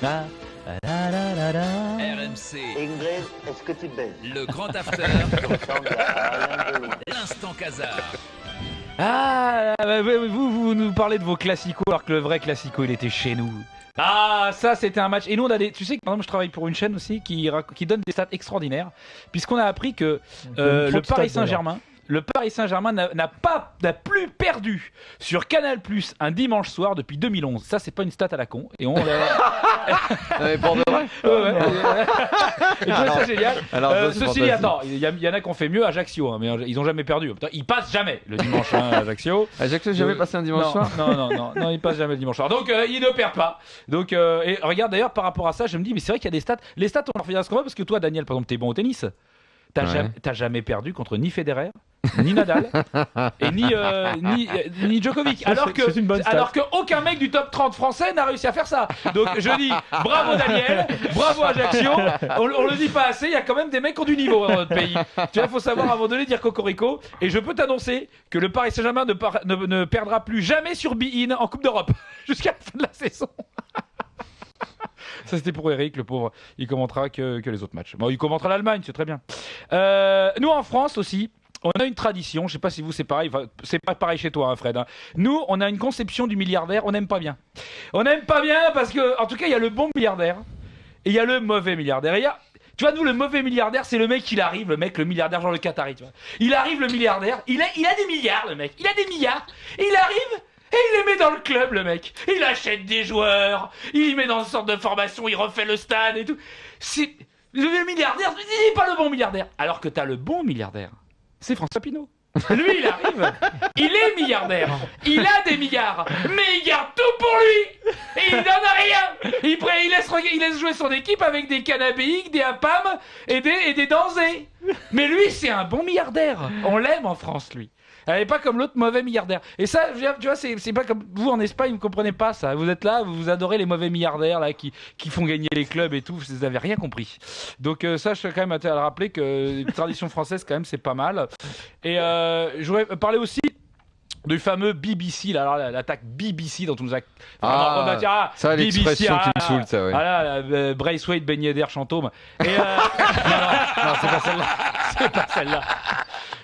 La, la, la, la, la. RMC, Ingrid, est-ce que tu baises? le grand after, Ça ressemble à rien de loin. l'instant Casar. Ah, vous nous parlez de vos classicos alors que le vrai classico il était chez nous. Ah, ça c'était un match. Et nous on a des. Tu sais que par exemple je travaille pour une chaîne aussi qui donne des stats extraordinaires, puisqu'on a appris que le Paris Saint-Germain. Le Paris Saint-Germain n'a plus perdu sur Canal+ un dimanche soir depuis 2011. Ça, c'est pas une stat à la con. Et on Mais pour de vrai. Et tu vois, ça génial. Alors, ça, c'est ceci dit, fantastique. attends, il y en a qui ont fait mieux, Ajaccio, hein, mais ils ont jamais perdu. Putain, ils passent jamais le dimanche, hein, Ajaccio. Ajaccio, jamais passé un dimanche non, soir. non, ils passent jamais le dimanche soir. Donc ils ne perdent pas. Donc et regarde d'ailleurs par rapport à ça, je me dis mais c'est vrai qu'il y a des stats. Les stats on leur fait un scandale parce que toi, Daniel, par exemple, t'es bon au tennis. T'as jamais perdu contre ni Federer, ni Nadal, et ni Djokovic. Alors que aucun mec du top 30 français n'a réussi à faire ça. Donc je dis bravo Daniel, bravo Ajaccio. On le dit pas assez, il y a quand même des mecs qui ont du niveau dans notre pays. Tu vois, il faut savoir avant de les dire cocorico. Et je peux t'annoncer que le Paris Saint-Germain ne perdra plus jamais sur Be-In en Coupe d'Europe jusqu'à la fin de la saison. Ça c'était pour Eric, le pauvre. Il commentera que les autres matchs. Bon, il commentera l'Allemagne, c'est très bien. Nous en France aussi, on a une tradition. Je sais pas si vous c'est pareil. Enfin, c'est pas pareil chez toi, hein, Fred. Hein. Nous, on a une conception du milliardaire. On n'aime pas bien. On n'aime pas bien parce que, en tout cas, il y a le bon milliardaire et il y a le mauvais milliardaire. Tu vois, nous, le mauvais milliardaire, c'est le mec qui arrive, le milliardaire, genre le Qatari, tu vois. Il arrive, le milliardaire, il a des milliards, le mec. Il a des milliards. Et il arrive. Et il les met dans le club, le mec. Il achète des joueurs, il les met dans une sorte de formation, il refait le stade et tout. C'est le milliardaire, il n'est pas le bon milliardaire. Alors que t'as le bon milliardaire, c'est François Pinault. Lui, il arrive, il est milliardaire, il a des milliards, mais il garde tout pour lui. Et il donne rien. Il laisse jouer son équipe avec des cannabis, des APAM et des dansés. Mais lui, c'est un bon milliardaire. On l'aime en France, lui. Elle n'est pas comme l'autre mauvais milliardaire. Et ça, tu vois, c'est pas comme vous en Espagne, vous ne comprenez pas ça. Vous êtes là, vous adorez les mauvais milliardaires là, qui font gagner les clubs et tout. Vous n'avez rien compris. Donc ça, je suis quand même à le rappeler que les traditions françaises, quand même, c'est pas mal. Et je voudrais parler aussi du fameux BBC, là, alors l'attaque BBC dont on nous a... Ça, l'expression qui me saoule, ça, ouais. Voilà, Braithwaite, Ben Yedder, Chantôme. Et non, c'est pas celle-là. C'est pas celle-là.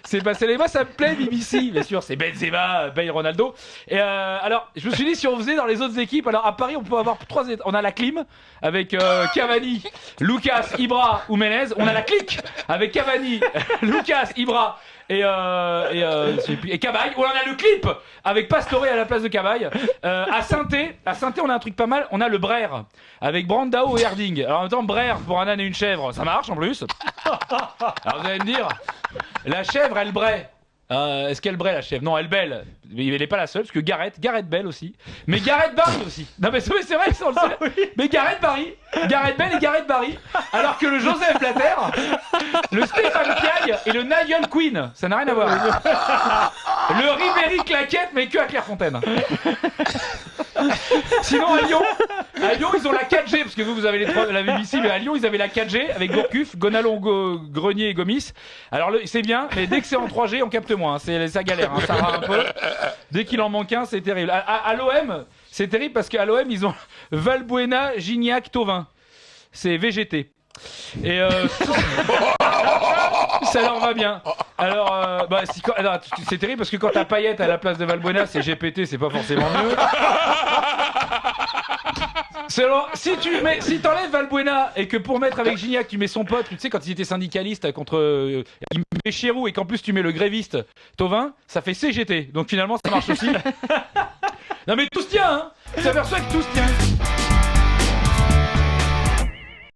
C'est pas celle-là. Moi, ça me plaît, BBC, bien sûr. C'est Benzema, Bale, Ronaldo. Et alors, je me suis dit, si on faisait dans les autres équipes, alors à Paris, on peut avoir on a la clim avec Cavani, Lucas, Ibra ou Menez. On a la clique avec Cavani, Lucas, Ibra et Cabaye. On en a le clip avec Pastore à la place de Cabaye. À Saint-Étienne, on a un truc pas mal. On a le Brère avec Brandao et Herding. Alors en même temps, Brère pour un âne et une chèvre, ça marche en plus. Alors vous allez me dire, la chèvre, elle braie. Est-ce qu'elle braie la chèvre? Non, elle belle. Mais elle n'est pas la seule, parce que Gareth Bell aussi. Mais Gareth Barry aussi. Non, mais c'est vrai que c'est le seul. Oui. Mais Gareth Bell et Gareth Barry. Alors que le Joseph Blatter, le Stéphane Piaille et le Nigel Queen, ça n'a rien à voir. Le Ribéry Claquette, mais que à Clairefontaine. Sinon, à Lyon, ils ont la 4G, parce que vous avez la BBC, mais à Lyon, ils avaient la 4G avec Gourcuff, Gonalon, Grenier et Gomis. Alors, c'est bien, mais dès que c'est en 3G, on capte moins. Ça galère, hein, ça rame un peu. Dès qu'il en manque un, c'est terrible. À l'OM, c'est terrible parce qu'à l'OM, ils ont Valbuena, Gignac, Thauvin. C'est VGT. Et ça leur va bien. Alors, c'est terrible parce que quand t'as Payet à la place de Valbuena, c'est GPT, c'est pas forcément mieux. Si t'enlèves Valbuena et que pour mettre avec Gignac, tu mets son pote, tu sais, quand il était syndicaliste contre il met Chirou et qu'en plus tu mets le gréviste Thauvin, ça fait CGT. Donc finalement, ça marche aussi. Non mais tout se tient, hein. Tu t'aperçois que tout se tient.